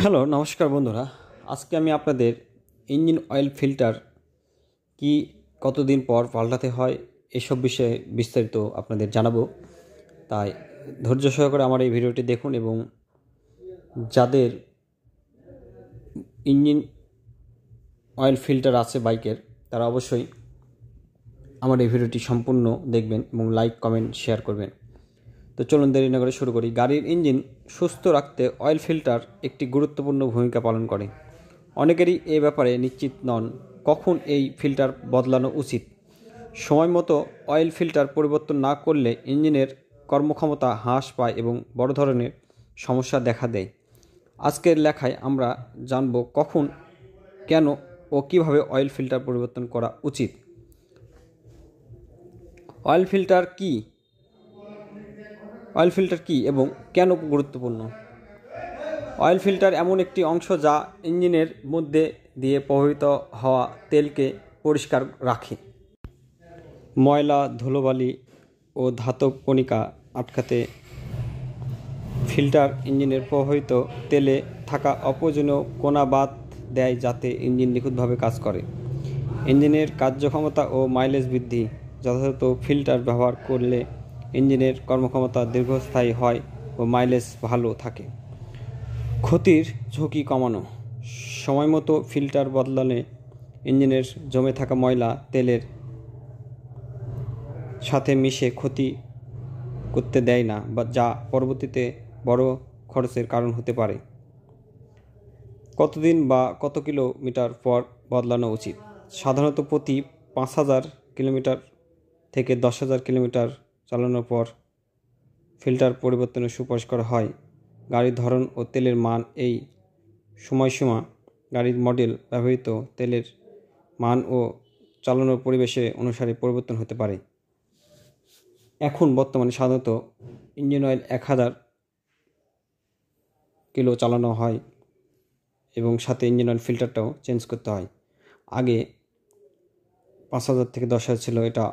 Hello, নমস্কার বন্ধুরা। আজকে আমি আপনাদের ইঞ্জিন অয়েল ফিল্টার কি কতদিন পর পাল্টাতে হয় এসব বিষয়ে বিস্তারিত আপনাদের জানাবো। তাই ধৈর্য সহকারে আমার এই ভিডিওটি দেখুন এবং যাদের ইঞ্জিন অয়েল ফিল্টার আছে বাইকের, তারা অবশ্যই আমার এই ভিডিওটি সম্পূর্ণ দেখবেন এবং লাইক, কমেন্ট, শেয়ার করবেন। তো চলুন দেরি না করে শুরু করি। গাড়ির ইঞ্জিন সুস্থ রাখতে অয়েল ফিল্টার একটি গুরুত্বপূর্ণ ভূমিকা পালন করে। অনেকেরই এ ব্যাপারে নিশ্চিত নন কখন এই ফিল্টার বদলানো উচিত। সময় মতো অয়েল ফিল্টার পরিবর্তন না করলে ইঞ্জিনের কর্মক্ষমতা হ্রাস পায় এবং বড় ধরনের সমস্যা দেখা দেয়। আজকের লেখায় আমরা জানব কখন, কেন ও কীভাবে অয়েল ফিল্টার পরিবর্তন করা উচিত। অয়েল ফিল্টার কি এবং কেন গুরুত্বপূর্ণ? অয়েল ফিল্টার এমন একটি অংশ যা ইঞ্জিনের মধ্যে দিয়ে প্রবাহিত হওয়া তেলকে পরিষ্কার রাখে। ময়লা, ধুলোবালি ও ধাতব কণিকা আটকাতে ফিল্টার ইঞ্জিনের প্রবাহিত তেলে থাকা অপ্রয়োজনীয় কণা বাদ দেয়, যাতে ইঞ্জিন নিখুঁতভাবে কাজ করে। ইঞ্জিনের কার্যক্ষমতা ও মাইলেজ বৃদ্ধি। যথাযথ ফিল্টার ব্যবহার করলে ইঞ্জিনের কর্মক্ষমতা দীর্ঘস্থায়ী হয় ও মাইলেজ ভালো থাকে। ক্ষতির ঝুঁকি কমানো। সময়মতো ফিল্টার বদলালে ইঞ্জিনের জমে থাকা ময়লা তেলের সাথে মিশে ক্ষতি করতে দেয় না, যা পরবর্তীতে বড় খরচের কারণ হতে পারে। কতদিন বা কত কিলোমিটার পর বদলানো উচিত? সাধারণত প্রতি ৫,০০০ কিলোমিটার থেকে ১০,০০০ কিলোমিটার চালানোর পর ফিল্টার পরিবর্তনের সুপারিশ করা হয়। গাড়ির ধরন ও তেলের মান। এই সময়সীমা গাড়ির মডেল, ব্যবহৃত তেলের মান ও চালানোর পরিবেশে অনুসারে পরিবর্তন হতে পারে। এখন বর্তমানে সাধারণত ইঞ্জিন অয়েল ১,০০০ কিলো চালানো হয় এবং সাথে ইঞ্জিন অয়েল ফিল্টারটাও চেঞ্জ করতে হয়। আগে ৫,০০০ থেকে ১০,০০০ ছিল, এটা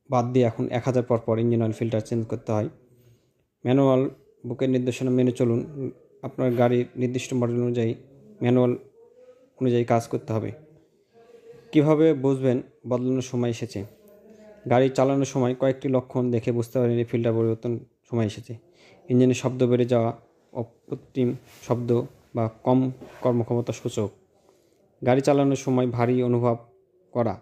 বাদ দিয়ে এখন ১,০০০ পর ইঞ্জিন অয়েল ফিল্টার চেঞ্জ করতে হয়। ম্যানুয়াল বুকের নির্দেশনা মেনে চলুন। আপনার গাড়ির নির্দিষ্ট মডেল অনুযায়ী ম্যানুয়াল অনুযায়ী কাজ করতে হবে। কিভাবে বুঝবেন বদলানোর সময় এসেছে? গাড়ি চালানোর সময় কয়েকটি লক্ষণ দেখে বুঝতে পারেন এই ফিল্টার পরিবর্তন সময় এসেছে। ইঞ্জিনের শব্দ বেড়ে যাওয়া, অকৃত্রিম শব্দ বা কম কর্মক্ষমতা সূচক। গাড়ি চালানোর সময় ভারী অনুভব করা।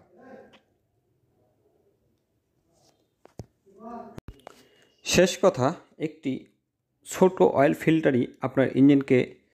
শেষ কথা, একটি ছোট অয়েল ফিল্টারই আপনার ইঞ্জিনকে